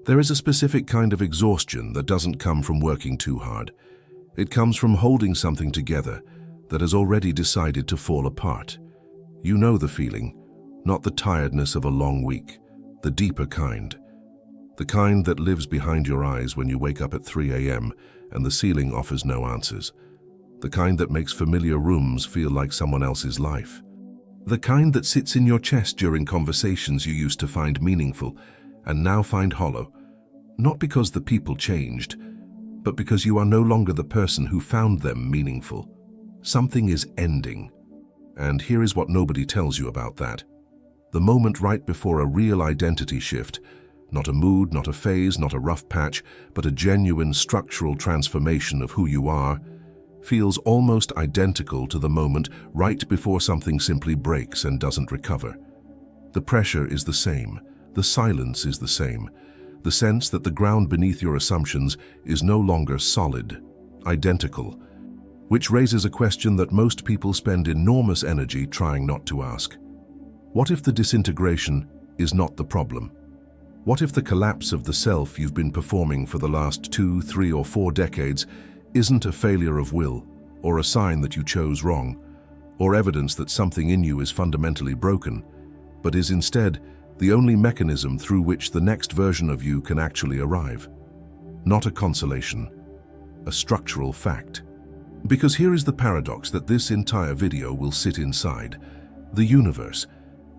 There is a specific kind of exhaustion that doesn't come from working too hard. It comes from holding something together that has already decided to fall apart. You know the feeling, not the tiredness of a long week, the deeper kind. The kind that lives behind your eyes when you wake up at 3 a.m. and the ceiling offers no answers. The kind that makes familiar rooms feel like someone else's life. The kind that sits in your chest during conversations you used to find meaningful and now find hollow. Not because the people changed, but because you are no longer the person who found them meaningful. Something is ending. And here is what nobody tells you about that. The moment right before a real identity shift, not a mood, not a phase, not a rough patch, but a genuine structural transformation of who you are, feels almost identical to the moment right before something simply breaks and doesn't recover. The pressure is the same, the silence is the same, the sense that the ground beneath your assumptions is no longer solid, identical, which raises a question that most people spend enormous energy trying not to ask. What if the disintegration is not the problem? What if the collapse of the self you've been performing for the last 2, 3, or 4 decades isn't a failure of will, or a sign that you chose wrong, or evidence that something in you is fundamentally broken, but is instead the only mechanism through which the next version of you can actually arrive? Not a consolation, a structural fact. Because here is the paradox that this entire video will sit inside: the universe.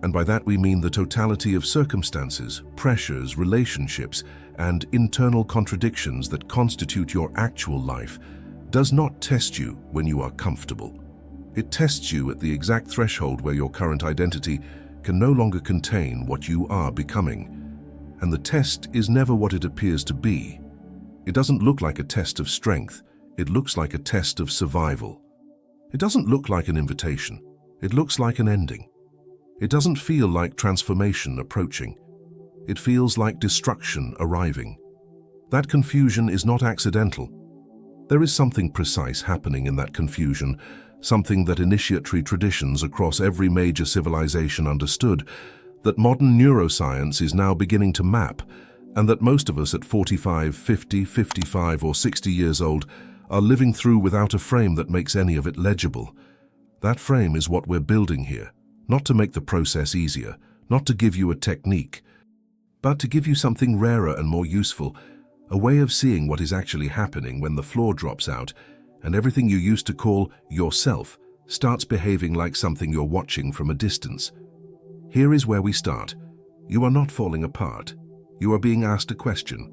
And by that we mean the totality of circumstances, pressures, relationships, and internal contradictions that constitute your actual life, does not test you when you are comfortable. It tests you at the exact threshold where your current identity can no longer contain what you are becoming. And the test is never what it appears to be. It doesn't look like a test of strength. It looks like a test of survival. It doesn't look like an invitation. It looks like an ending. It doesn't feel like transformation approaching. It feels like destruction arriving. That confusion is not accidental. There is something precise happening in that confusion, something that initiatory traditions across every major civilization understood, that modern neuroscience is now beginning to map, and that most of us at 45, 50, 55, or 60 years old are living through without a frame that makes any of it legible. That frame is what we're building here. Not to make the process easier, not to give you a technique, but to give you something rarer and more useful, a way of seeing what is actually happening when the floor drops out and everything you used to call yourself starts behaving like something you're watching from a distance. Here is where we start. You are not falling apart. You are being asked a question.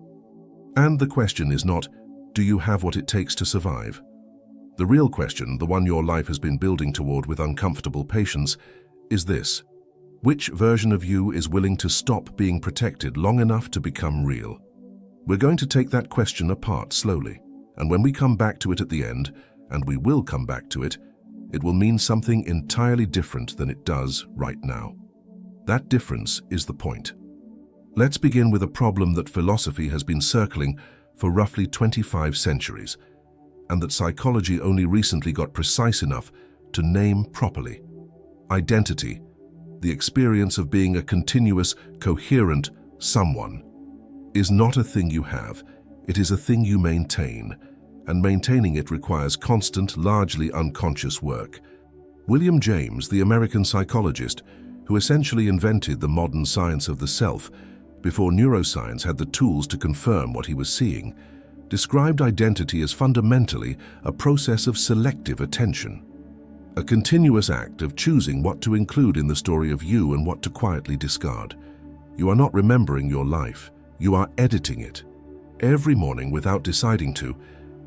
And the question is not, do you have what it takes to survive? The real question, the one your life has been building toward with uncomfortable patience, is this: which version of you is willing to stop being protected long enough to become real? We're going to take that question apart slowly, and when we come back to it at the end, and we will come back to it, it will mean something entirely different than it does right now. That difference is the point. Let's begin with a problem that philosophy has been circling for roughly 25 centuries, and that psychology only recently got precise enough to name properly. Identity, the experience of being a continuous, coherent someone, is not a thing you have. It is a thing you maintain, and maintaining it requires constant, largely unconscious work. William James, the American psychologist, who essentially invented the modern science of the self before neuroscience had the tools to confirm what he was seeing, described identity as fundamentally a process of selective attention. A continuous act of choosing what to include in the story of you and what to quietly discard. You are not remembering your life, you are editing it. Every morning, without deciding to,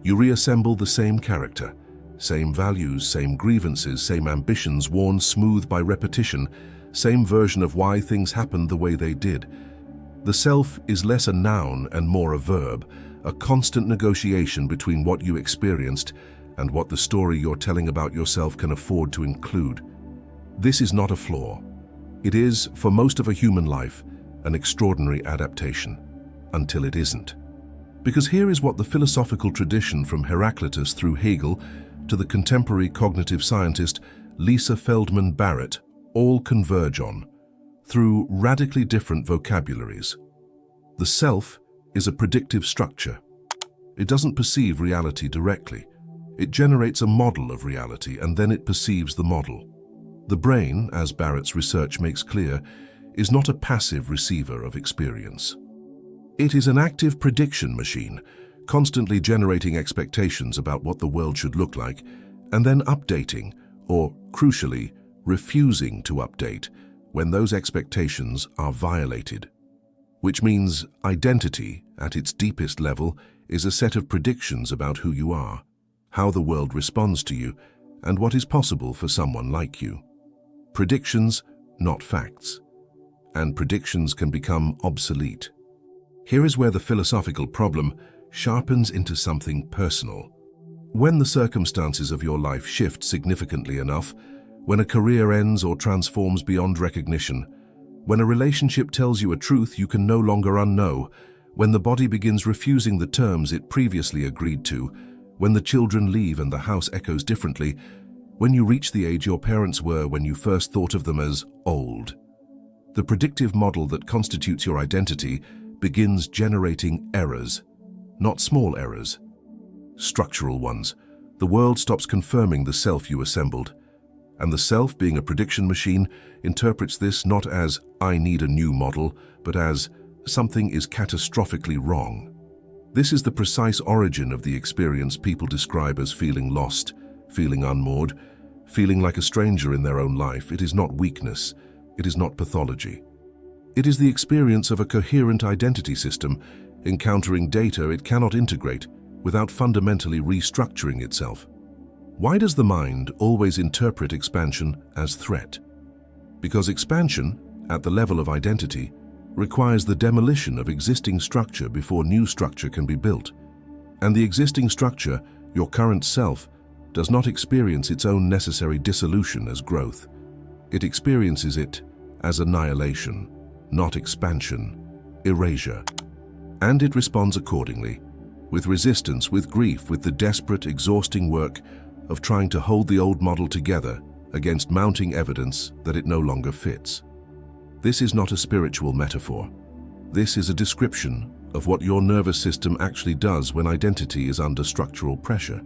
you reassemble the same character, same values, same grievances, same ambitions worn smooth by repetition, same version of why things happened the way they did. The self is less a noun and more a verb, a constant negotiation between what you experienced and what the story you're telling about yourself can afford to include. This is not a flaw. It is, for most of a human life, an extraordinary adaptation, until it isn't. Because here is what the philosophical tradition from Heraclitus through Hegel to the contemporary cognitive scientist Lisa Feldman Barrett all converge on, through radically different vocabularies. The self is a predictive structure. It doesn't perceive reality directly. It generates a model of reality and then it perceives the model. The brain, as Barrett's research makes clear, is not a passive receiver of experience. It is an active prediction machine, constantly generating expectations about what the world should look like, and then updating, or, crucially, refusing to update when those expectations are violated. Which means identity, at its deepest level, is a set of predictions about who you are, how the world responds to you, and what is possible for someone like you. Predictions, not facts. And predictions can become obsolete. Here is where the philosophical problem sharpens into something personal. When the circumstances of your life shift significantly enough, when a career ends or transforms beyond recognition, when a relationship tells you a truth you can no longer unknow, when the body begins refusing the terms it previously agreed to, when the children leave and the house echoes differently, when you reach the age your parents were when you first thought of them as old. The predictive model that constitutes your identity begins generating errors, not small errors, structural ones. The world stops confirming the self you assembled. And the self, being a prediction machine, interprets this not as "I need a new model," but as "something is catastrophically wrong." This is the precise origin of the experience people describe as feeling lost, feeling unmoored, feeling like a stranger in their own life. It is not weakness. It is not pathology. It is the experience of a coherent identity system encountering data it cannot integrate without fundamentally restructuring itself. Why does the mind always interpret expansion as threat? Because expansion, at the level of identity, requires the demolition of existing structure before new structure can be built. And the existing structure, your current self, does not experience its own necessary dissolution as growth. It experiences it as annihilation, not expansion, erasure. And it responds accordingly, with resistance, with grief, with the desperate, exhausting work of trying to hold the old model together against mounting evidence that it no longer fits. This is not a spiritual metaphor. This is a description of what your nervous system actually does when identity is under structural pressure.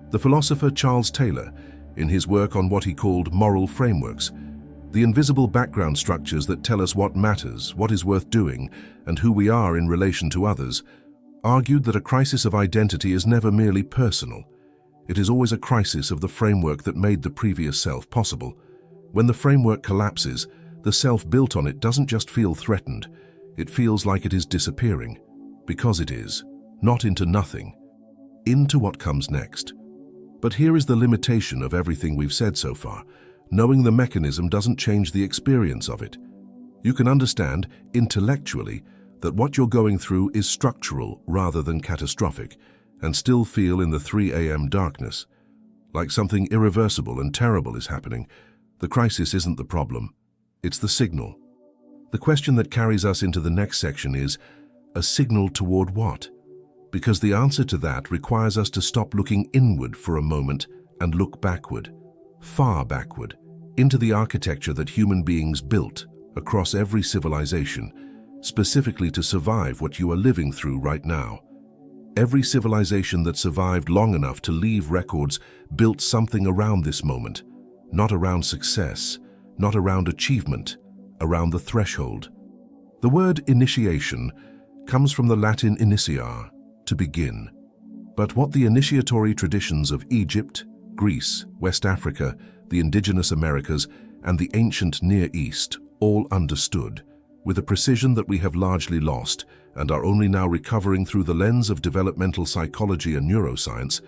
The philosopher Charles Taylor, in his work on what he called moral frameworks, the invisible background structures that tell us what matters, what is worth doing, and who we are in relation to others, argued that a crisis of identity is never merely personal. It is always a crisis of the framework that made the previous self possible. When the framework collapses, the self built on it doesn't just feel threatened, it feels like it is disappearing. Because it is, not into nothing, into what comes next. But here is the limitation of everything we've said so far. Knowing the mechanism doesn't change the experience of it. You can understand, intellectually, that what you're going through is structural rather than catastrophic, and still feel in the 3 a.m. darkness, like something irreversible and terrible is happening. The crisis isn't the problem, it's the signal. The question that carries us into the next section is, a signal toward what? Because the answer to that requires us to stop looking inward for a moment and look backward, far backward, into the architecture that human beings built across every civilization, specifically to survive what you are living through right now. Every civilization that survived long enough to leave records built something around this moment, not around success, not around achievement, around the threshold. The word initiation comes from the Latin initiare, to begin. But what the initiatory traditions of Egypt, Greece, West Africa, the indigenous Americas, and the ancient Near East all understood, with a precision that we have largely lost and are only now recovering through the lens of developmental psychology and neuroscience,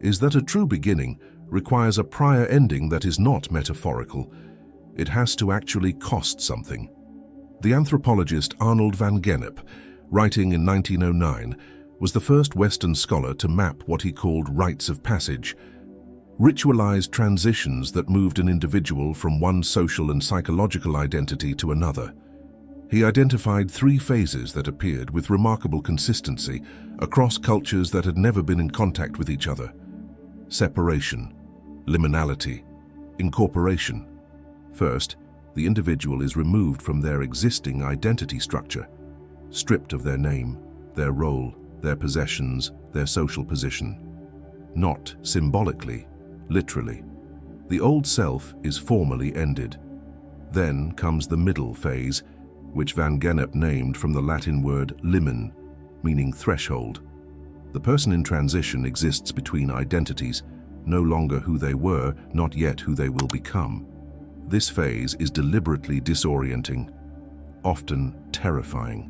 is that a true beginning requires a prior ending that is not metaphorical. It has to actually cost something. The anthropologist Arnold van Gennep, writing in 1909, was the first Western scholar to map what he called rites of passage, ritualized transitions that moved an individual from one social and psychological identity to another. He identified 3 phases that appeared with remarkable consistency across cultures that had never been in contact with each other: separation, liminality, incorporation. First, the individual is removed from their existing identity structure, stripped of their name, their role, their possessions, their social position. Not symbolically, literally. The old self is formally ended. Then comes the middle phase, which Van Gennep named from the Latin word limen, meaning threshold. The person in transition exists between identities, no longer who they were, not yet who they will become. This phase is deliberately disorienting, often terrifying.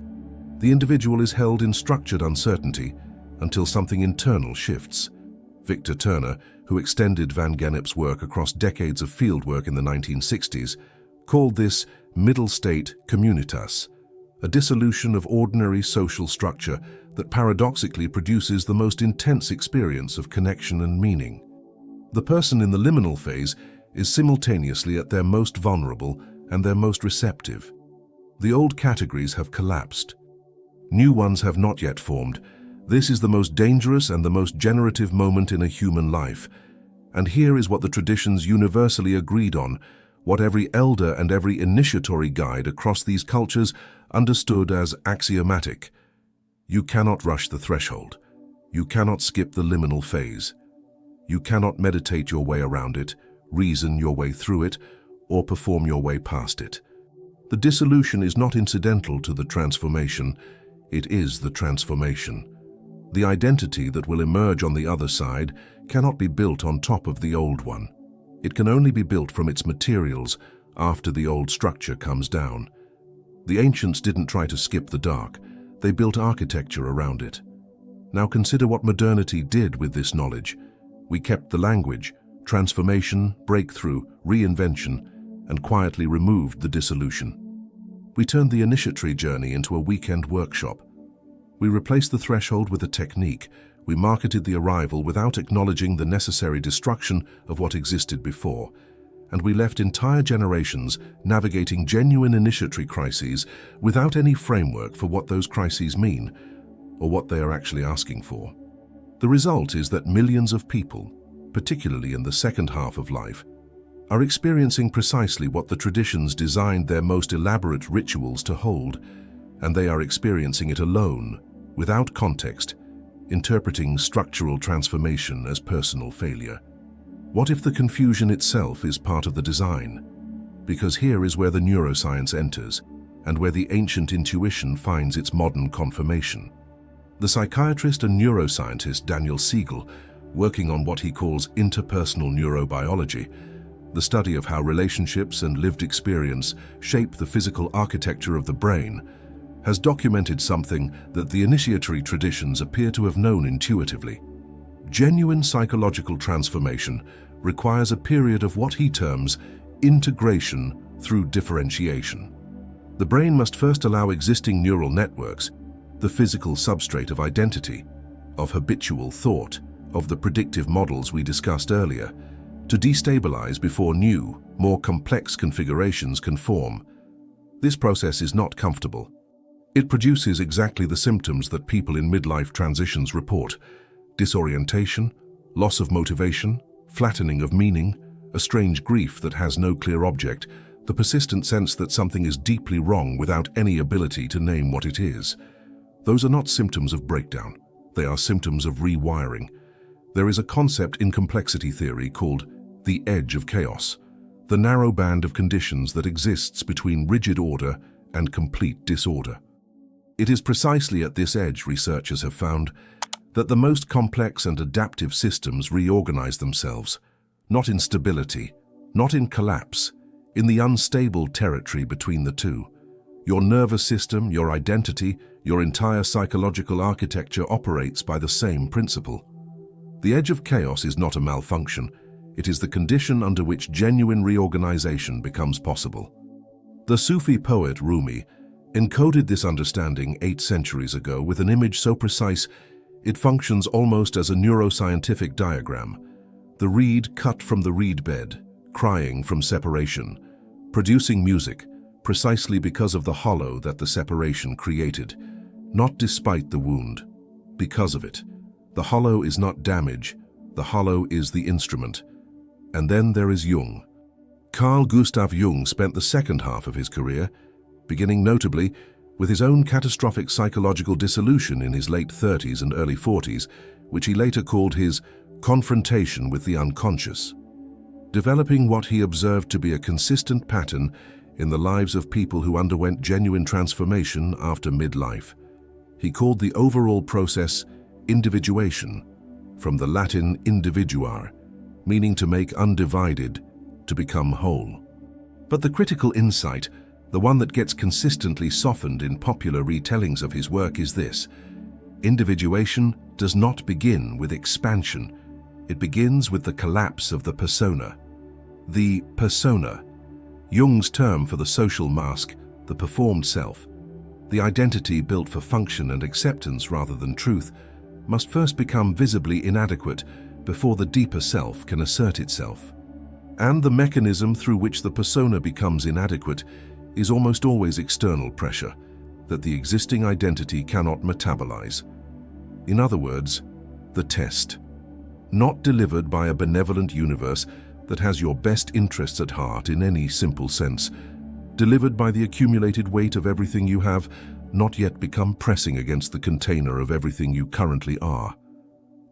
The individual is held in structured uncertainty until something internal shifts. Victor Turner, who extended Van Gennep's work across decades of fieldwork in the 1960s, called this middle state communitas, a dissolution of ordinary social structure that paradoxically produces the most intense experience of connection and meaning. The person in the liminal phase is simultaneously at their most vulnerable and their most receptive. The old categories have collapsed. New ones have not yet formed. This is the most dangerous and the most generative moment in a human life. And here is what the traditions universally agreed on, what every elder and every initiatory guide across these cultures understood as axiomatic. You cannot rush the threshold. You cannot skip the liminal phase. You cannot meditate your way around it, reason your way through it, or perform your way past it. The dissolution is not incidental to the transformation. It is the transformation. The identity that will emerge on the other side cannot be built on top of the old one. It can only be built from its materials after the old structure comes down. The ancients didn't try to skip the dark. They built architecture around it. Now consider what modernity did with this knowledge. We kept the language, transformation, breakthrough, reinvention, and quietly removed the dissolution. We turned the initiatory journey into a weekend workshop. We replaced the threshold with a technique. We marketed the arrival without acknowledging the necessary destruction of what existed before. And we left entire generations navigating genuine initiatory crises without any framework for what those crises mean or what they are actually asking for. The result is that millions of people, particularly in the second half of life, are experiencing precisely what the traditions designed their most elaborate rituals to hold, and they are experiencing it alone, without context, interpreting structural transformation as personal failure. What if the confusion itself is part of the design? Because here is where the neuroscience enters, and where the ancient intuition finds its modern confirmation. The psychiatrist and neuroscientist Daniel Siegel, working on what he calls interpersonal neurobiology, the study of how relationships and lived experience shape the physical architecture of the brain, has documented something that the initiatory traditions appear to have known intuitively. Genuine psychological transformation requires a period of what he terms integration through differentiation. The brain must first allow existing neural networks, the physical substrate of identity, of habitual thought, of the predictive models we discussed earlier, to destabilize before new, more complex configurations can form. This process is not comfortable. It produces exactly the symptoms that people in midlife transitions report: disorientation, loss of motivation, flattening of meaning, a strange grief that has no clear object, the persistent sense that something is deeply wrong without any ability to name what it is. Those are not symptoms of breakdown. They are symptoms of rewiring. There is a concept in complexity theory called the edge of chaos, the narrow band of conditions that exists between rigid order and complete disorder. It is precisely at this edge, researchers have found, that the most complex and adaptive systems reorganize themselves, not in stability, not in collapse, in the unstable territory between the two. Your nervous system, your identity, your entire psychological architecture operates by the same principle. The edge of chaos is not a malfunction. It is the condition under which genuine reorganization becomes possible. The Sufi poet Rumi encoded this understanding 8 centuries ago with an image so precise it functions almost as a neuroscientific diagram. The reed cut from the reed bed, crying from separation, producing music precisely because of the hollow that the separation created, not despite the wound, because of it. The hollow is not damage, the hollow is the instrument. And then there is Jung. Carl Gustav Jung spent the second half of his career, beginning notably with his own catastrophic psychological dissolution in his late 30s and early 40s, which he later called his confrontation with the unconscious, developing what he observed to be a consistent pattern in the lives of people who underwent genuine transformation after midlife. He called the overall process individuation, from the Latin individuare, meaning to make undivided, to become whole. But the critical insight, the one that gets consistently softened in popular retellings of his work, is this: individuation does not begin with expansion. It begins with the collapse of the persona. The persona, Jung's term for the social mask, the performed self, the identity built for function and acceptance rather than truth, must first become visibly inadequate before the deeper self can assert itself. And the mechanism through which the persona becomes inadequate is almost always external pressure that the existing identity cannot metabolize. In other words, the test, not delivered by a benevolent universe that has your best interests at heart in any simple sense, delivered by the accumulated weight of everything you have not yet become pressing against the container of everything you currently are.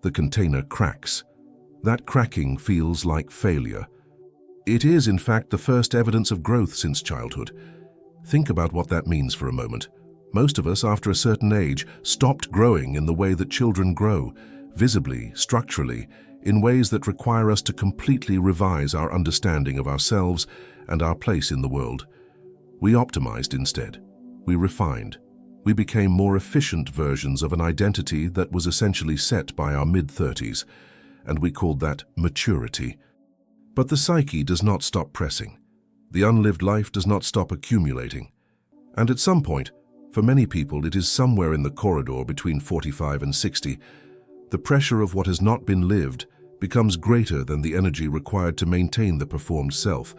The container cracks. That cracking feels like failure. It is, in fact, the first evidence of growth since childhood. Think about what that means for a moment. Most of us, after a certain age, stopped growing in the way that children grow, visibly, structurally, in ways that require us to completely revise our understanding of ourselves and our place in the world. We optimized instead. We refined. We became more efficient versions of an identity that was essentially set by our mid-30s, and we called that maturity. But the psyche does not stop pressing. The unlived life does not stop accumulating. And at some point, for many people it is somewhere in the corridor between 45 and 60, the pressure of what has not been lived becomes greater than the energy required to maintain the performed self.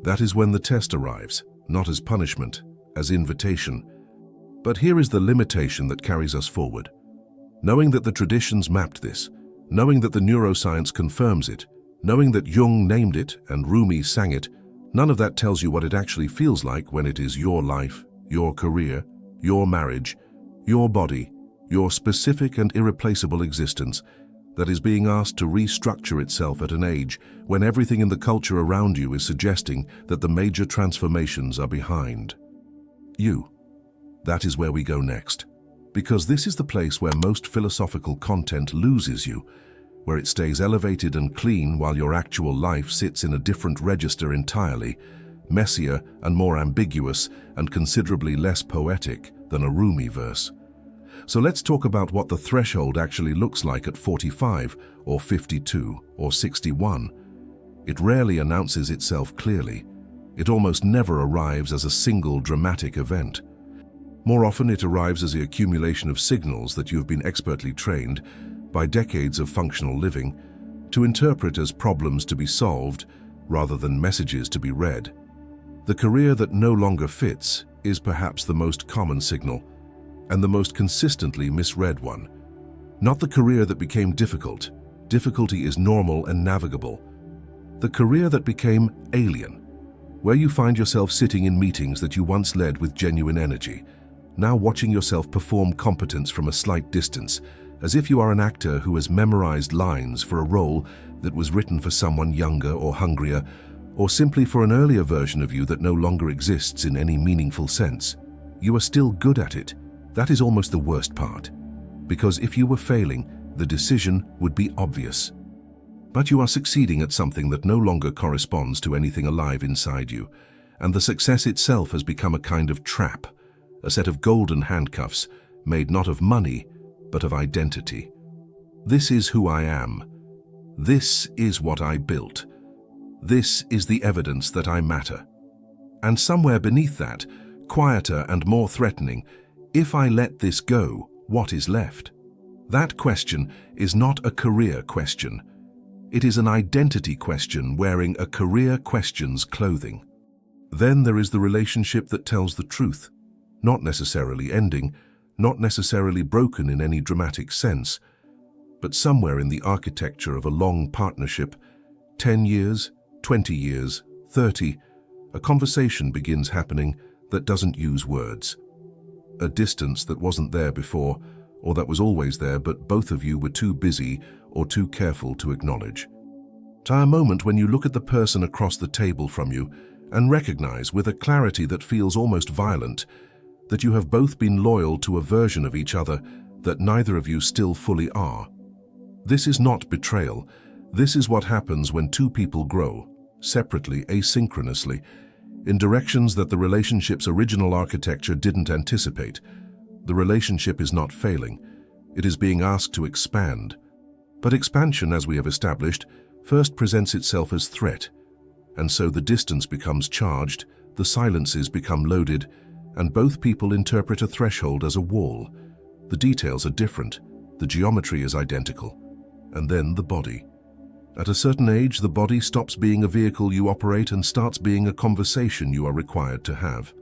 That is when the test arrives, not as punishment, as invitation. But here is the limitation that carries us forward. Knowing that the traditions mapped this, knowing that the neuroscience confirms it, knowing that Jung named it and Rumi sang it, none of that tells you what it actually feels like when it is your life, your career, your marriage, your body, your specific and irreplaceable existence that is being asked to restructure itself at an age when everything in the culture around you is suggesting that the major transformations are behind you. That is where we go next, because this is the place where most philosophical content loses you, where it stays elevated and clean while your actual life sits in a different register entirely, messier and more ambiguous and considerably less poetic than a Rumi verse. So let's talk about what the threshold actually looks like at 45 or 52 or 61. It rarely announces itself clearly. It almost never arrives as a single dramatic event. More often it arrives as the accumulation of signals that you have been expertly trained by decades of functional living to interpret as problems to be solved rather than messages to be read. The career that no longer fits is perhaps the most common signal and the most consistently misread one. Not the career that became difficult. Difficulty is normal and navigable. The career that became alien, where you find yourself sitting in meetings that you once led with genuine energy, now watching yourself perform competence from a slight distance, as if you are an actor who has memorized lines for a role that was written for someone younger or hungrier, or simply for an earlier version of you that no longer exists in any meaningful sense. You are still good at it. That is almost the worst part, because if you were failing, the decision would be obvious. But you are succeeding at something that no longer corresponds to anything alive inside you, and the success itself has become a kind of trap, a set of golden handcuffs made not of money, but of identity. This is who I am. This is what I built. This is the evidence that I matter. And somewhere beneath that, quieter and more threatening, if I let this go, what is left? That question is not a career question. It is an identity question wearing a career question's clothing. Then there is the relationship that tells the truth, not necessarily ending, not necessarily broken in any dramatic sense, but somewhere in the architecture of a long partnership, 10 years, 20 years, 30, a conversation begins happening that doesn't use words. a distance that wasn't there before, or that was always there but both of you were too busy or too careful to acknowledge. Try a moment when you look at the person across the table from you and recognize with a clarity that feels almost violent that you have both been loyal to a version of each other that neither of you still fully are. This is not betrayal. This is what happens when two people grow, separately, asynchronously, in directions that the relationship's original architecture didn't anticipate. The relationship is not failing. It is being asked to expand. But expansion, as we have established, first presents itself as threat, and so the distance becomes charged, the silences become loaded, and both people interpret a threshold as a wall. The details are different, the geometry is identical, and then the body. At a certain age, the body stops being a vehicle you operate and starts being a conversation you are required to have.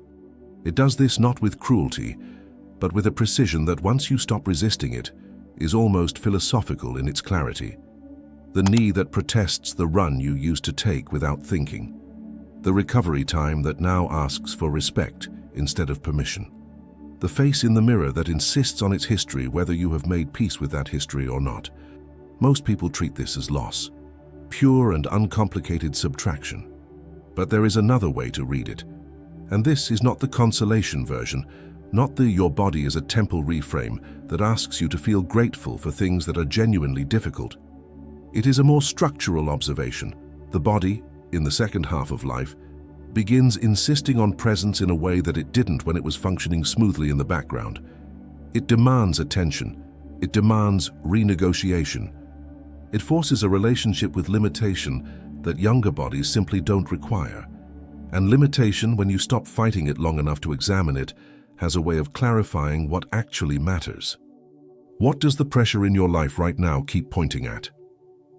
It does this not with cruelty, but with a precision that once you stop resisting it, is almost philosophical in its clarity. The knee that protests the run you used to take without thinking. The recovery time that now asks for respect instead of permission. The face in the mirror that insists on its history whether you have made peace with that history or not. Most people treat this as loss, pure and uncomplicated subtraction. But there is another way to read it. And this is not the consolation version, not the your body is a temple reframe that asks you to feel grateful for things that are genuinely difficult. It is a more structural observation. The body, in the second half of life, begins insisting on presence in a way that it didn't when it was functioning smoothly in the background. It demands attention. It demands renegotiation. It forces a relationship with limitation that younger bodies simply don't require. And limitation, when you stop fighting it long enough to examine it, has a way of clarifying what actually matters. What does the pressure in your life right now keep pointing at?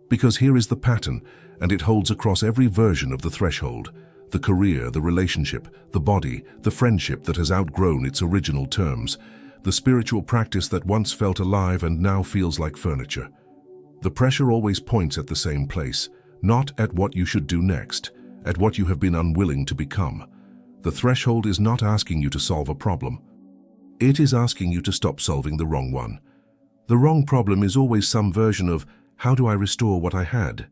Because here is the pattern, and it holds across every version of the threshold. The career, the relationship, the body, the friendship that has outgrown its original terms, the spiritual practice that once felt alive and now feels like furniture. The pressure always points at the same place, not at what you should do next, at what you have been unwilling to become. The threshold is not asking you to solve a problem. It is asking you to stop solving the wrong one. The wrong problem is always some version of, how do I restore what I had?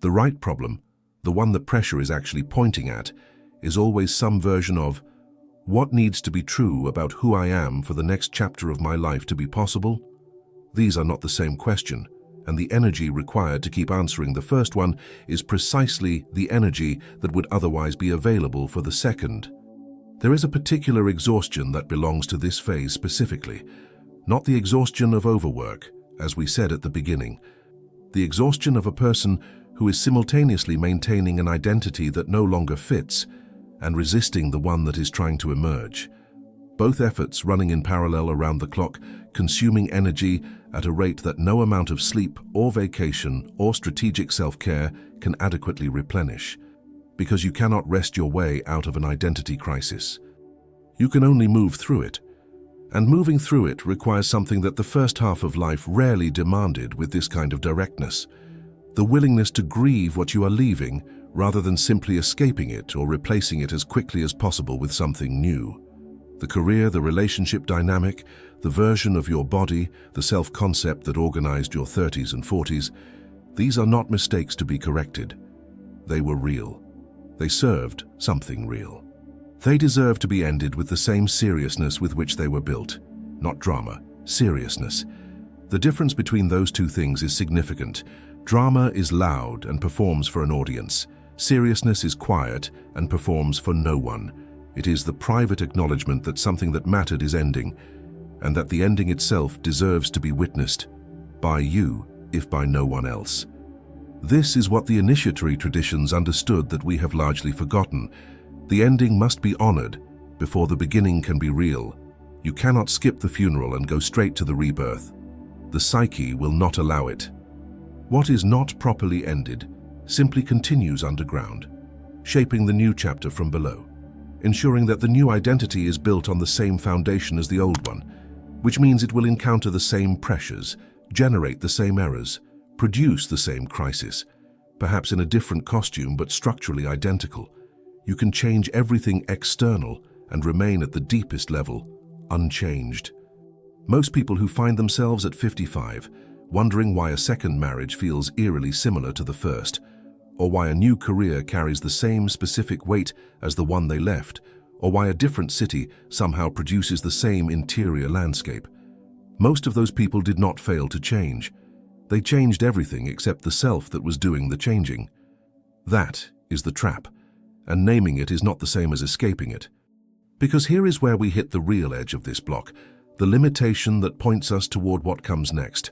The right problem, the one that pressure is actually pointing at, is always some version of, what needs to be true about who I am for the next chapter of my life to be possible? These are not the same question, and the energy required to keep answering the first one is precisely the energy that would otherwise be available for the second. There is a particular exhaustion that belongs to this phase specifically, not the exhaustion of overwork, as we said at the beginning, the exhaustion of a person who is simultaneously maintaining an identity that no longer fits and resisting the one that is trying to emerge. Both efforts running in parallel around the clock, consuming energy at a rate that no amount of sleep or vacation or strategic self-care can adequately replenish, because you cannot rest your way out of an identity crisis. You can only move through it, and moving through it requires something that the first half of life rarely demanded with this kind of directness: the willingness to grieve what you are leaving rather than simply escaping it or replacing it as quickly as possible with something new. The career, the relationship dynamic, the version of your body, the self-concept that organized your 30s and 40s, these are not mistakes to be corrected. They were real. They served something real. They deserve to be ended with the same seriousness with which they were built. Not drama, seriousness. The difference between those two things is significant. Drama is loud and performs for an audience. Seriousness is quiet and performs for no one. It is the private acknowledgement that something that mattered is ending, and that the ending itself deserves to be witnessed by you, if by no one else. This is what the initiatory traditions understood that we have largely forgotten. The ending must be honored before the beginning can be real. You cannot skip the funeral and go straight to the rebirth. The psyche will not allow it. What is not properly ended simply continues underground, shaping the new chapter from below, ensuring that the new identity is built on the same foundation as the old one, which means it will encounter the same pressures, generate the same errors, produce the same crisis, perhaps in a different costume but structurally identical. You can change everything external and remain at the deepest level unchanged. Most people who find themselves at 55, wondering why a second marriage feels eerily similar to the first, or why a new career carries the same specific weight as the one they left, or why a different city somehow produces the same interior landscape. Most of those people did not fail to change. They changed everything except the self that was doing the changing. That is the trap, and naming it is not the same as escaping it. Because here is where we hit the real edge of this block, the limitation that points us toward what comes next.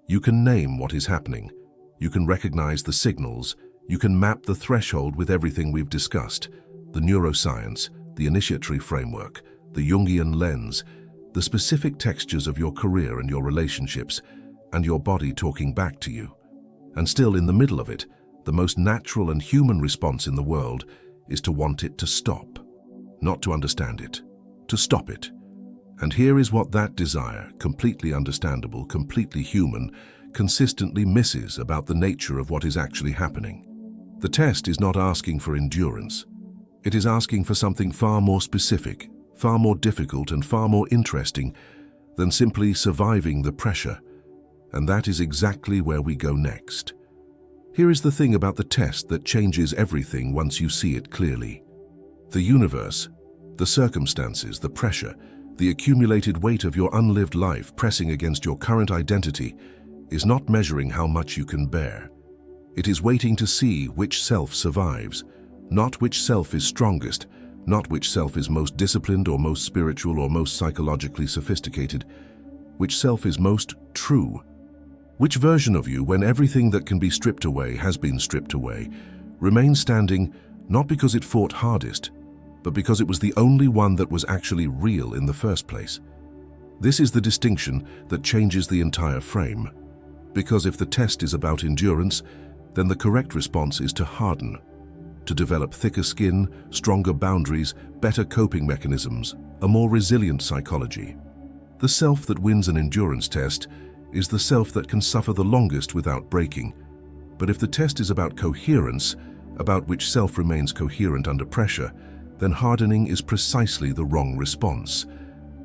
You can name what is happening. You can recognize the signals. You can map the threshold with everything we've discussed. The neuroscience, the initiatory framework, the Jungian lens, the specific textures of your career and your relationships, and your body talking back to you. And still in the middle of it, the most natural and human response in the world is to want it to stop. Not to understand it, to stop it. And here is what that desire, completely understandable, completely human, consistently misses about the nature of what is actually happening. The test is not asking for endurance. It is asking for something far more specific, far more difficult and far more interesting than simply surviving the pressure. And that is exactly where we go next. Here is the thing about the test that changes everything once you see it clearly. The universe, the circumstances, the pressure, the accumulated weight of your unlived life pressing against your current identity is not measuring how much you can bear. It is waiting to see which self survives, not which self is strongest, not which self is most disciplined or most spiritual or most psychologically sophisticated, which self is most true. Which version of you, when everything that can be stripped away has been stripped away, remains standing not because it fought hardest, but because it was the only one that was actually real in the first place. This is the distinction that changes the entire frame. Because if the test is about endurance, then the correct response is to harden, to develop thicker skin, stronger boundaries, better coping mechanisms, a more resilient psychology. The self that wins an endurance test is the self that can suffer the longest without breaking. But if the test is about coherence, about which self remains coherent under pressure, then hardening is precisely the wrong response.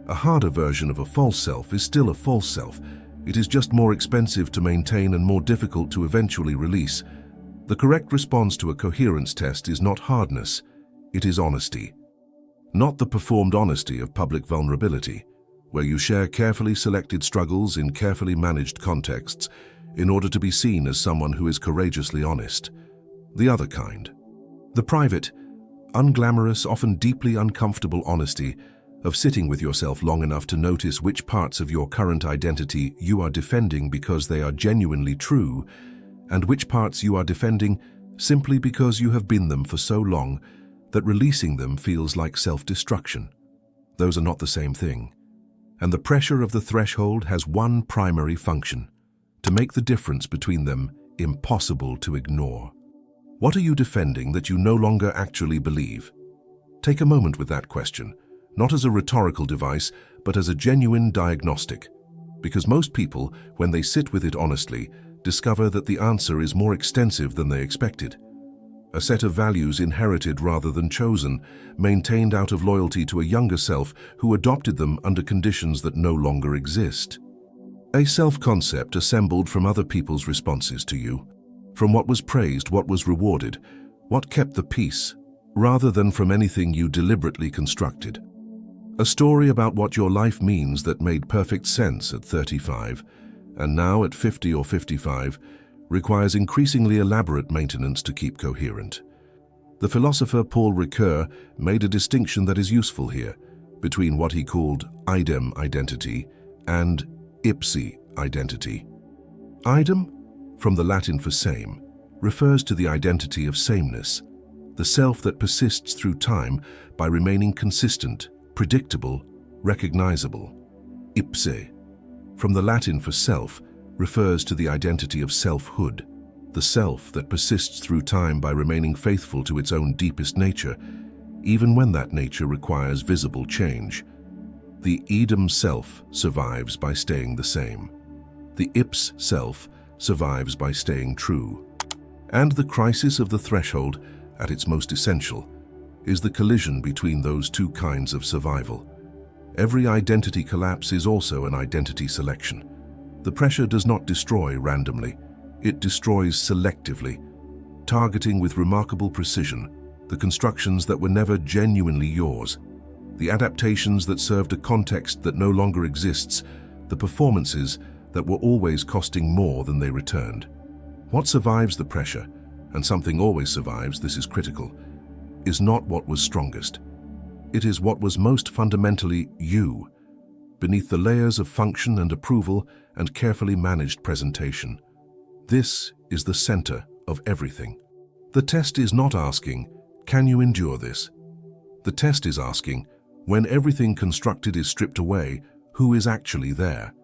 A harder version of a false self is still a false self. It is just more expensive to maintain and more difficult to eventually release. The correct response to a coherence test is not hardness, it is honesty. Not the performed honesty of public vulnerability, where you share carefully selected struggles in carefully managed contexts in order to be seen as someone who is courageously honest. The other kind. The private, unglamorous, often deeply uncomfortable honesty of sitting with yourself long enough to notice which parts of your current identity you are defending because they are genuinely true, and which parts you are defending simply because you have been them for so long that releasing them feels like self-destruction. Those are not the same thing. And the pressure of the threshold has one primary function: to make the difference between them impossible to ignore. What are you defending that you no longer actually believe? Take a moment with that question, not as a rhetorical device, but as a genuine diagnostic. Because most people, when they sit with it honestly, discover that the answer is more extensive than they expected. A set of values inherited rather than chosen, maintained out of loyalty to a younger self who adopted them under conditions that no longer exist. A self-concept assembled from other people's responses to you, from what was praised, what was rewarded, what kept the peace, rather than from anything you deliberately constructed. A story about what your life means that made perfect sense at 35, and now at 50 or 55, requires increasingly elaborate maintenance to keep coherent. The philosopher Paul Ricoeur made a distinction that is useful here between what he called idem identity and ipse identity. Idem, from the Latin for same, refers to the identity of sameness, the self that persists through time by remaining consistent, predictable, recognizable. Ipse, from the Latin for self, refers to the identity of selfhood, the self that persists through time by remaining faithful to its own deepest nature, even when that nature requires visible change. The idem self survives by staying the same. The ipse self survives by staying true. And the crisis of the threshold, at its most essential, is the collision between those two kinds of survival. Every identity collapse is also an identity selection. The pressure does not destroy randomly. It destroys selectively, targeting with remarkable precision the constructions that were never genuinely yours, the adaptations that served a context that no longer exists, the performances that were always costing more than they returned. What survives the pressure, and something always survives, this is critical, is not what was strongest. It is what was most fundamentally you, beneath the layers of function and approval and carefully managed presentation. This is the center of everything. The test is not asking, can you endure this? The test is asking, when everything constructed is stripped away, who is actually there?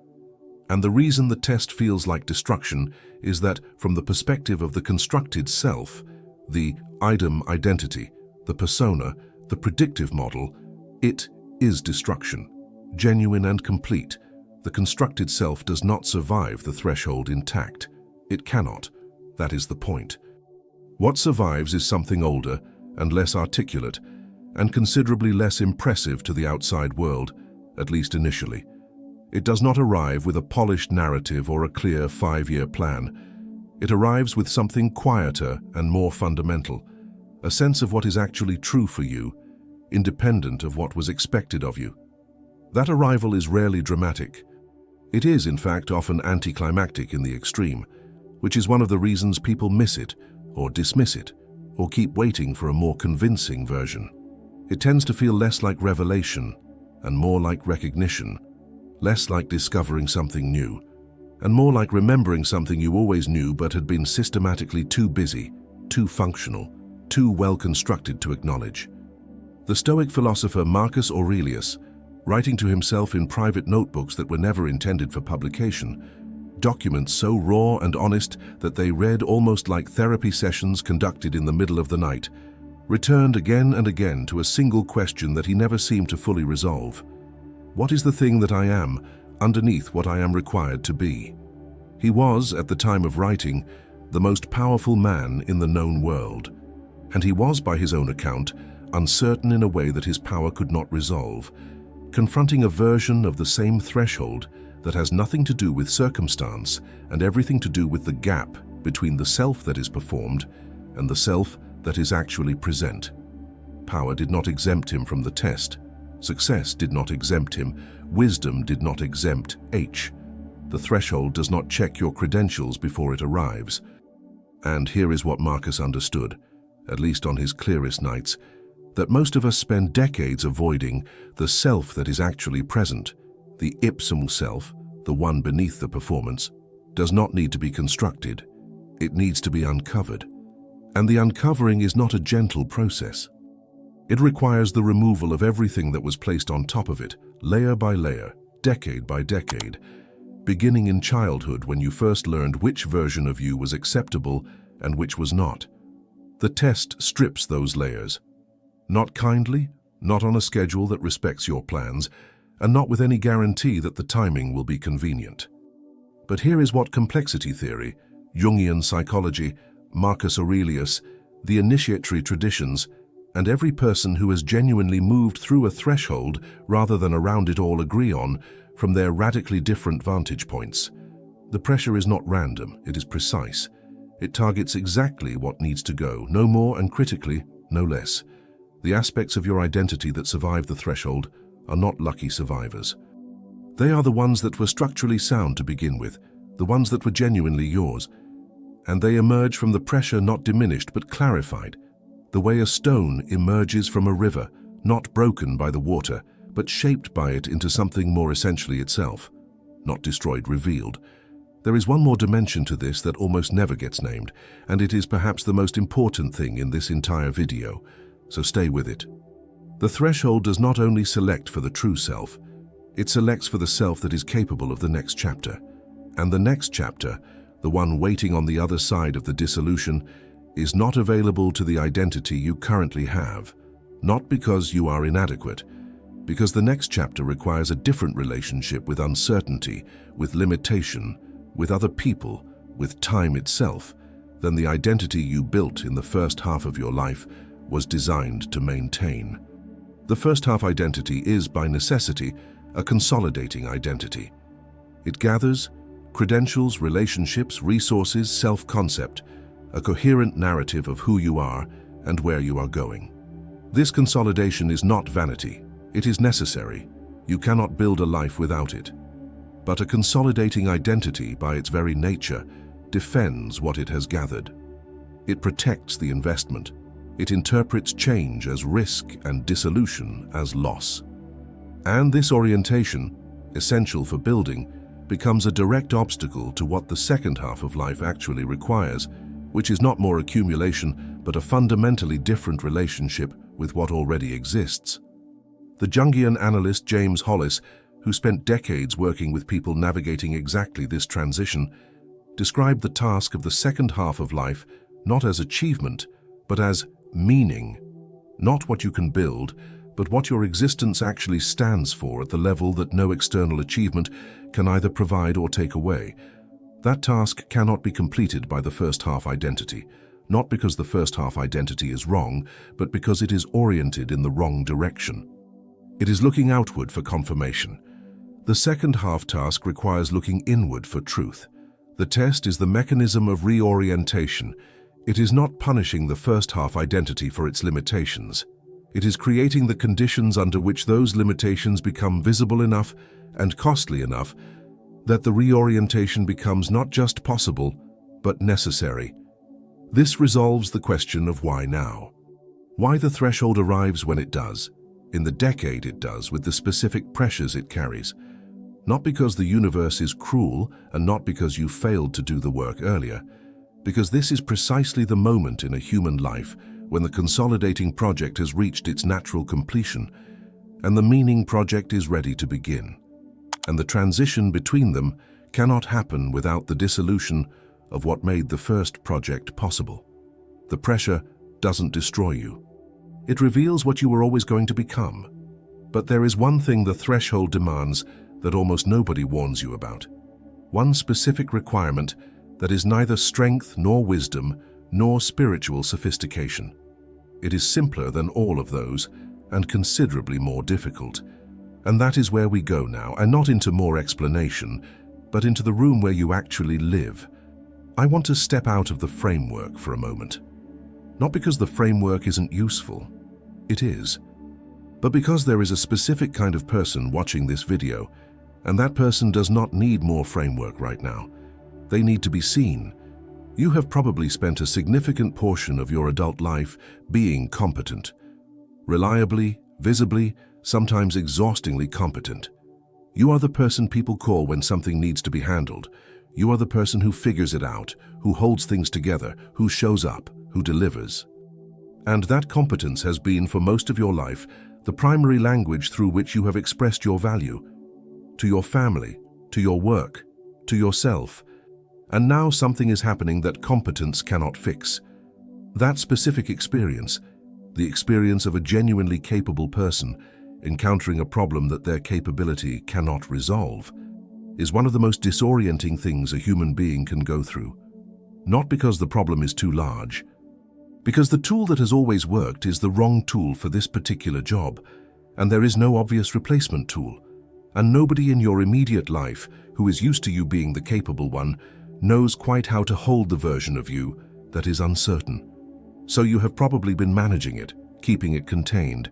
And the reason the test feels like destruction is that, from the perspective of the constructed self, the item identity, the persona, the predictive model, it is destruction. Genuine and complete, the constructed self does not survive the threshold intact. It cannot. That is the point. What survives is something older and less articulate, and considerably less impressive to the outside world, at least initially. It does not arrive with a polished narrative or a clear 5-year plan. It arrives with something quieter and more fundamental, a sense of what is actually true for you, independent of what was expected of you. That arrival is rarely dramatic. It is, in fact, often anticlimactic in the extreme, which is one of the reasons people miss it, or dismiss it, or keep waiting for a more convincing version. It tends to feel less like revelation and more like recognition, less like discovering something new, and more like remembering something you always knew but had been systematically too busy, too functional, too well constructed to acknowledge. The Stoic philosopher Marcus Aurelius, writing to himself in private notebooks that were never intended for publication, documents so raw and honest that they read almost like therapy sessions conducted in the middle of the night, returned again and again to a single question that he never seemed to fully resolve. What is the thing that I am, underneath what I am required to be? He was, at the time of writing, the most powerful man in the known world, and he was, by his own account, uncertain in a way that his power could not resolve, confronting a version of the same threshold that has nothing to do with circumstance and everything to do with the gap between the self that is performed and the self that is actually present. Power did not exempt him from the test. Success did not exempt him. Wisdom did not exempt H. The threshold does not check your credentials before it arrives. And here is what Marcus understood, at least on his clearest nights, that most of us spend decades avoiding the self that is actually present. The ipsum self, the one beneath the performance, does not need to be constructed. It needs to be uncovered. And the uncovering is not a gentle process. It requires the removal of everything that was placed on top of it, layer by layer, decade by decade, beginning in childhood when you first learned which version of you was acceptable and which was not. The test strips those layers. Not kindly, not on a schedule that respects your plans, and not with any guarantee that the timing will be convenient. But here is what complexity theory, Jungian psychology, Marcus Aurelius, the initiatory traditions, and every person who has genuinely moved through a threshold rather than around it all agree on from their radically different vantage points. The pressure is not random, it is precise. It targets exactly what needs to go, no more and critically, no less. The aspects of your identity that survive the threshold are not lucky survivors. They are the ones that were structurally sound to begin with, the ones that were genuinely yours. And they emerge from the pressure not diminished but clarified, the way a stone emerges from a river, not broken by the water, but shaped by it into something more essentially itself, not destroyed, revealed. There is one more dimension to this that almost never gets named, and it is perhaps the most important thing in this entire video, so stay with it. The threshold does not only select for the true self, it selects for the self that is capable of the next chapter. And the next chapter, the one waiting on the other side of the dissolution, is not available to the identity you currently have, not because you are inadequate, because the next chapter requires a different relationship with uncertainty, with limitation, with other people, with time itself, than the identity you built in the first half of your life was designed to maintain. The first half identity is, by necessity, a consolidating identity. It gathers credentials, relationships, resources, self-concept, a coherent narrative of who you are and where you are going. This consolidation is not vanity. It is necessary. You cannot build a life without it. But a consolidating identity, by its very nature, defends what it has gathered. It protects the investment. It interprets change as risk and dissolution as loss. And this orientation, essential for building, becomes a direct obstacle to what the second half of life actually requires, which is not more accumulation, but a fundamentally different relationship with what already exists. The Jungian analyst James Hollis, who spent decades working with people navigating exactly this transition, described the task of the second half of life not as achievement, but as meaning. Not what you can build, but what your existence actually stands for at the level that no external achievement can either provide or take away. That task cannot be completed by the first half identity, not because the first half identity is wrong, but because it is oriented in the wrong direction. It is looking outward for confirmation. The second half task requires looking inward for truth. The test is the mechanism of reorientation. It is not punishing the first half identity for its limitations. It is creating the conditions under which those limitations become visible enough and costly enough that the reorientation becomes not just possible, but necessary. This resolves the question of why now. Why the threshold arrives when it does, in the decade it does, with the specific pressures it carries. Not because the universe is cruel and not because you failed to do the work earlier, because this is precisely the moment in a human life when the consolidating project has reached its natural completion and the meaning project is ready to begin. And the transition between them cannot happen without the dissolution of what made the first project possible. The pressure doesn't destroy you. It reveals what you were always going to become. But there is one thing the threshold demands that almost nobody warns you about. One specific requirement that is neither strength nor wisdom nor spiritual sophistication. It is simpler than all of those and considerably more difficult. And that is where we go now, and not into more explanation, but into the room where you actually live. I want to step out of the framework for a moment. Not because the framework isn't useful. It is. But because there is a specific kind of person watching this video, and that person does not need more framework right now. They need to be seen. You have probably spent a significant portion of your adult life being competent. Reliably, visibly, sometimes exhaustingly competent. You are the person people call when something needs to be handled. You are the person who figures it out, who holds things together, who shows up, who delivers. And that competence has been, for most of your life, the primary language through which you have expressed your value, to your family, to your work, to yourself. And now something is happening that competence cannot fix. That specific experience, the experience of a genuinely capable person encountering a problem that their capability cannot resolve, is one of the most disorienting things a human being can go through. Not because the problem is too large, because the tool that has always worked is the wrong tool for this particular job, and there is no obvious replacement tool, and nobody in your immediate life who is used to you being the capable one knows quite how to hold the version of you that is uncertain. So you have probably been managing it, keeping it contained,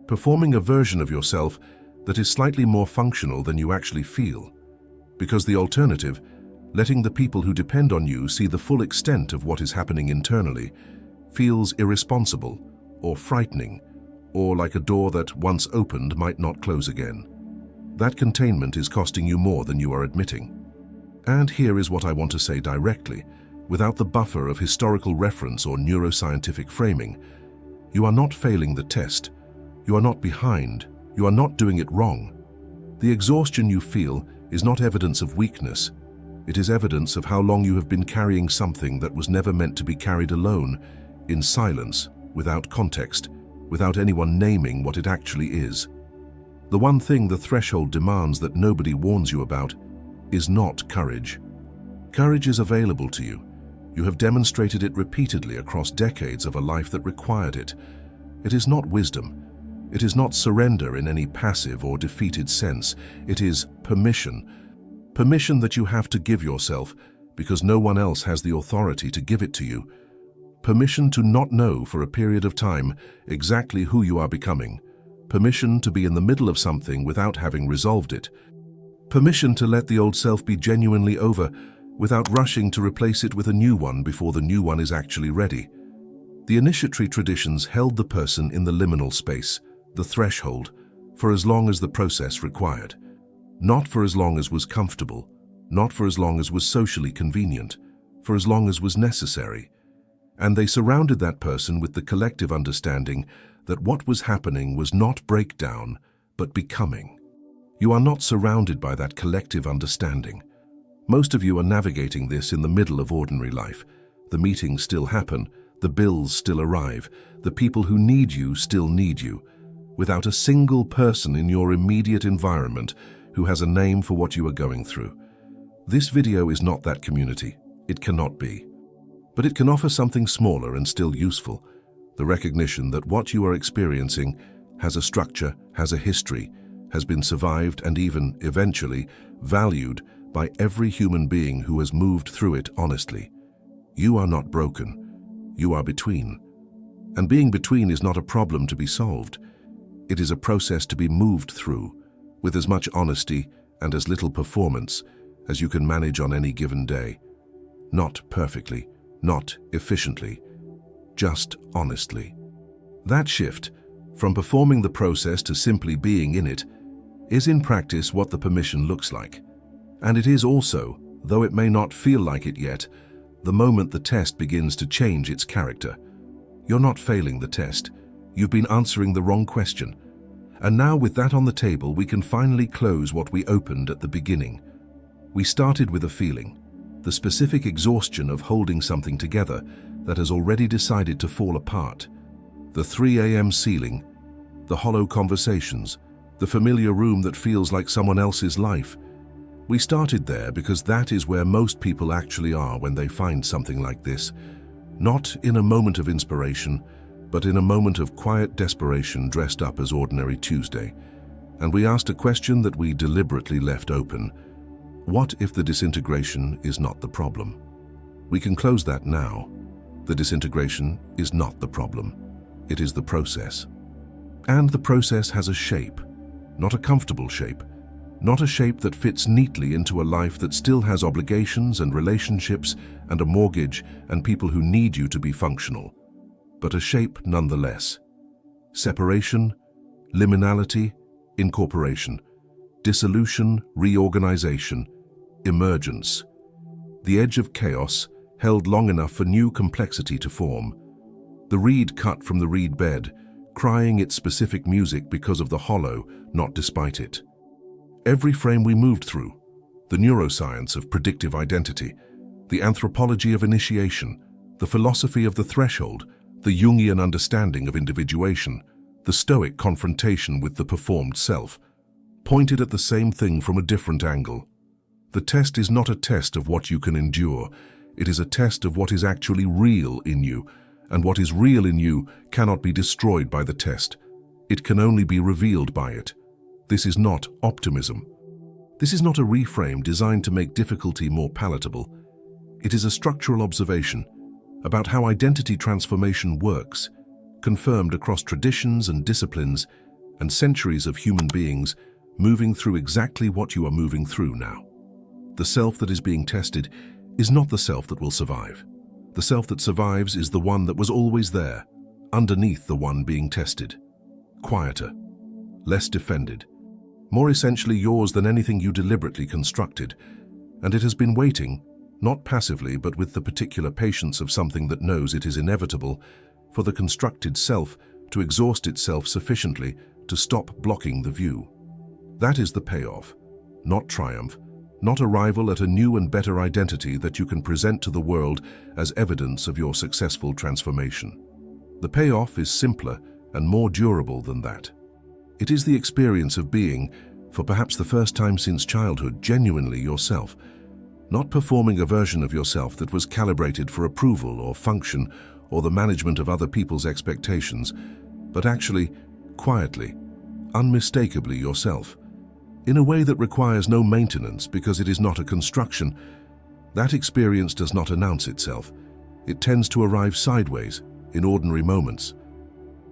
performing a version of yourself that is slightly more functional than you actually feel. Because the alternative, letting the people who depend on you see the full extent of what is happening internally, feels irresponsible or frightening, or like a door that, once opened, might not close again. That containment is costing you more than you are admitting. And here is what I want to say directly, without the buffer of historical reference or neuroscientific framing. You are not failing the test. You are not behind. You are not doing it wrong. The exhaustion you feel is not evidence of weakness. It is evidence of how long you have been carrying something that was never meant to be carried alone, in silence, without context, without anyone naming what it actually is. The one thing the threshold demands that nobody warns you about is not courage. Courage is available to you. You have demonstrated it repeatedly across decades of a life that required it. It is not wisdom. It is not surrender in any passive or defeated sense. It is permission. Permission that you have to give yourself because no one else has the authority to give it to you. Permission to not know for a period of time exactly who you are becoming. Permission to be in the middle of something without having resolved it. Permission to let the old self be genuinely over without rushing to replace it with a new one before the new one is actually ready. The initiatory traditions held the person in the liminal space, the threshold, for as long as the process required. Not for as long as was comfortable, not for as long as was socially convenient, for as long as was necessary. And they surrounded that person with the collective understanding that what was happening was not breakdown, but becoming. You are not surrounded by that collective understanding. Most of you are navigating this in the middle of ordinary life. The meetings still happen, the bills still arrive, the people who need you still need you, without a single person in your immediate environment who has a name for what you are going through. This video is not that community. It cannot be. But it can offer something smaller and still useful, the recognition that what you are experiencing has a structure, has a history, has been survived and even, eventually, valued by every human being who has moved through it honestly. You are not broken. You are between. And being between is not a problem to be solved. It is a process to be moved through, with as much honesty and as little performance as you can manage on any given day. Not perfectly, not efficiently, just honestly. That shift, from performing the process to simply being in it, is in practice what the permission looks like. And it is also, though it may not feel like it yet, the moment the test begins to change its character. You're not failing the test. You've been answering the wrong question. And now with that on the table, we can finally close what we opened at the beginning. We started with a feeling, the specific exhaustion of holding something together that has already decided to fall apart. The 3 a.m. ceiling, the hollow conversations, the familiar room that feels like someone else's life. We started there because that is where most people actually are when they find something like this. Not in a moment of inspiration, but in a moment of quiet desperation dressed up as ordinary Tuesday. And we asked a question that we deliberately left open. What if the disintegration is not the problem? We can close that now. The disintegration is not the problem. It is the process. And the process has a shape, not a comfortable shape, not a shape that fits neatly into a life that still has obligations and relationships and a mortgage and people who need you to be functional, but a shape nonetheless. Separation, liminality, incorporation, dissolution, reorganization, emergence. The edge of chaos held long enough for new complexity to form. The reed cut from the reed bed, crying its specific music because of the hollow, not despite it. Every frame we moved through, the neuroscience of predictive identity, the anthropology of initiation, the philosophy of the threshold, the Jungian understanding of individuation, the Stoic confrontation with the performed self, pointed at the same thing from a different angle. The test is not a test of what you can endure. It is a test of what is actually real in you, and what is real in you cannot be destroyed by the test. It can only be revealed by it. This is not optimism. This is not a reframe designed to make difficulty more palatable. It is a structural observation about how identity transformation works, confirmed across traditions and disciplines and centuries of human beings moving through exactly what you are moving through now. The self that is being tested is not the self that will survive. The self that survives is the one that was always there, underneath the one being tested. Quieter, less defended, more essentially yours than anything you deliberately constructed. And it has been waiting, not passively but with the particular patience of something that knows it is inevitable, for the constructed self to exhaust itself sufficiently to stop blocking the view. That is the payoff, not triumph, not arrival at a new and better identity that you can present to the world as evidence of your successful transformation. The payoff is simpler and more durable than that. It is the experience of being, for perhaps the first time since childhood, genuinely yourself, not performing a version of yourself that was calibrated for approval or function or the management of other people's expectations, but actually quietly, unmistakably yourself, in a way that requires no maintenance because it is not a construction. That experience does not announce itself. It tends to arrive sideways, in ordinary moments.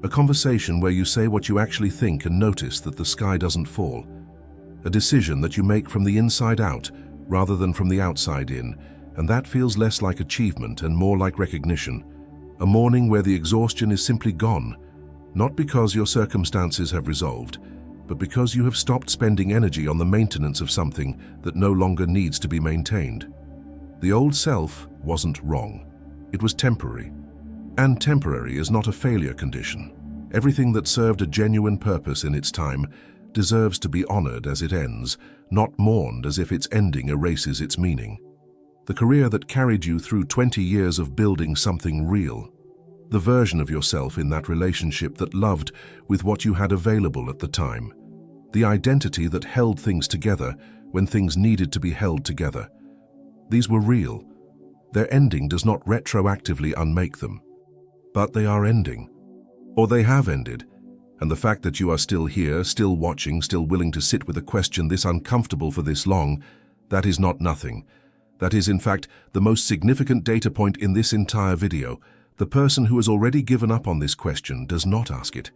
A conversation where you say what you actually think and notice that the sky doesn't fall. A decision that you make from the inside out rather than from the outside in, and that feels less like achievement and more like recognition. A morning where the exhaustion is simply gone, not because your circumstances have resolved, but because you have stopped spending energy on the maintenance of something that no longer needs to be maintained. The old self wasn't wrong. It was temporary. And temporary is not a failure condition. Everything that served a genuine purpose in its time deserves to be honored as it ends, not mourned as if its ending erases its meaning. The career that carried you through 20 years of building something real. The version of yourself in that relationship that loved with what you had available at the time. The identity that held things together when things needed to be held together. These were real. Their ending does not retroactively unmake them. But they are ending. Or they have ended. And the fact that you are still here, still watching, still willing to sit with a question this uncomfortable for this long, that is not nothing. That is, in fact, the most significant data point in this entire video. The person who has already given up on this question does not ask it.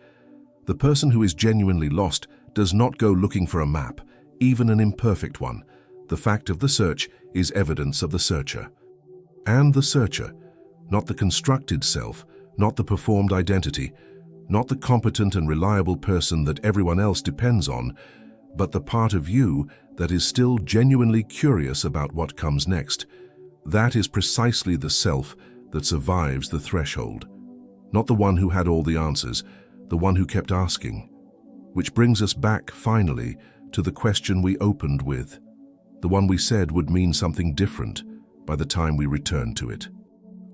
The person who is genuinely lost does not go looking for a map, even an imperfect one. The fact of the search is evidence of the searcher. And the searcher, not the constructed self, not the performed identity, not the competent and reliable person that everyone else depends on, but the part of you that is still genuinely curious about what comes next. That is precisely the self that survives the threshold. Not the one who had all the answers, the one who kept asking. Which brings us back, finally, to the question we opened with. The one we said would mean something different by the time we return to it.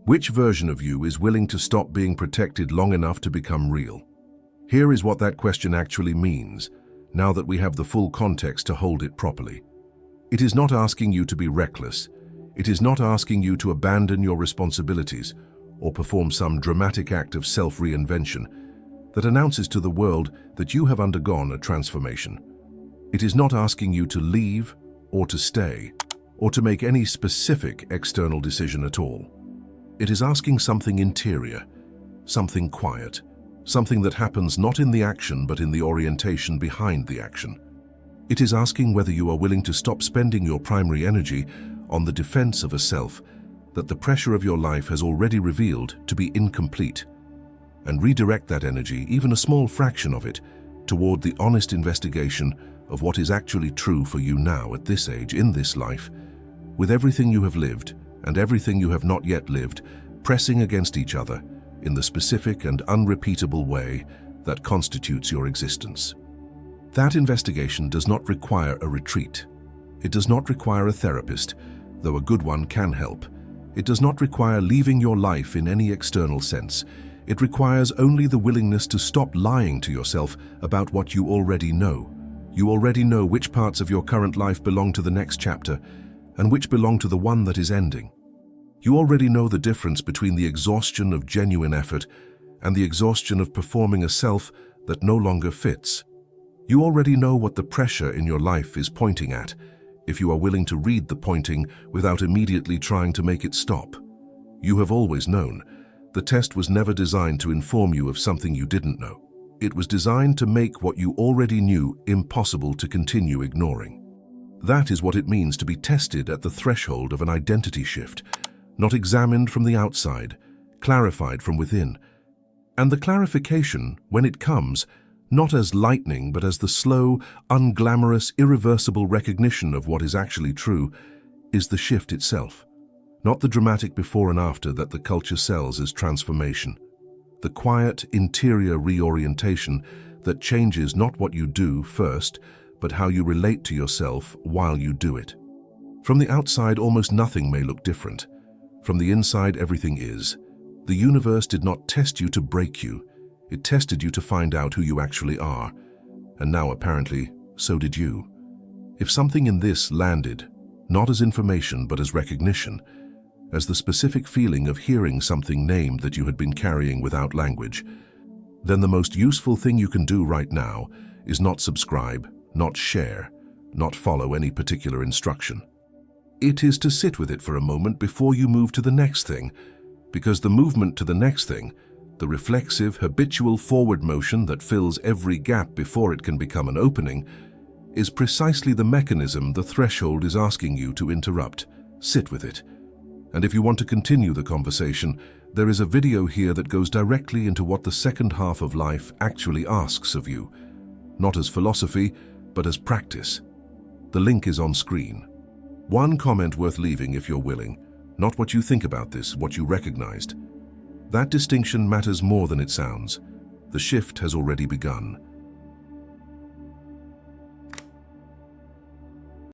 Which version of you is willing to stop being protected long enough to become real? Here is what that question actually means, now that we have the full context to hold it properly. It is not asking you to be reckless. It is not asking you to abandon your responsibilities or perform some dramatic act of self-reinvention that announces to the world that you have undergone a transformation. It is not asking you to leave or to stay or to make any specific external decision at all. It is asking something interior, something quiet, something that happens not in the action but in the orientation behind the action. It is asking whether you are willing to stop spending your primary energy on the defense of a self that the pressure of your life has already revealed to be incomplete, and redirect that energy, even a small fraction of it, toward the honest investigation of what is actually true for you now at this age, in this life, with everything you have lived and everything you have not yet lived, pressing against each other in the specific and unrepeatable way that constitutes your existence. That investigation does not require a retreat. It does not require a therapist, though a good one can help. It does not require leaving your life in any external sense. It requires only the willingness to stop lying to yourself about what you already know. You already know which parts of your current life belong to the next chapter and which belong to the one that is ending. You already know the difference between the exhaustion of genuine effort and the exhaustion of performing a self that no longer fits. You already know what the pressure in your life is pointing at, if you are willing to read the pointing without immediately trying to make it stop. You have always known. The test was never designed to inform you of something you didn't know. It was designed to make what you already knew impossible to continue ignoring. That is what it means to be tested at the threshold of an identity shift, not examined from the outside, clarified from within. And the clarification, when it comes, not as lightning but as the slow, unglamorous, irreversible recognition of what is actually true, is the shift itself. Not the dramatic before and after that the culture sells as transformation. The quiet, interior reorientation that changes not what you do first, but how you relate to yourself while you do it. From the outside, almost nothing may look different. From the inside, everything is. The universe did not test you to break you. It tested you to find out who you actually are. And now, apparently, so did you. If something in this landed, not as information but as recognition, as the specific feeling of hearing something named that you had been carrying without language, then the most useful thing you can do right now is not subscribe, not share, not follow any particular instruction. It is to sit with it for a moment before you move to the next thing, because the movement to the next thing, the reflexive, habitual forward motion that fills every gap before it can become an opening, is precisely the mechanism the threshold is asking you to interrupt. Sit with it. And if you want to continue the conversation, there is a video here that goes directly into what the second half of life actually asks of you, not as philosophy, but as practice. The link is on screen. One comment worth leaving if you're willing, not what you think about this, what you recognized. That distinction matters more than it sounds. The shift has already begun.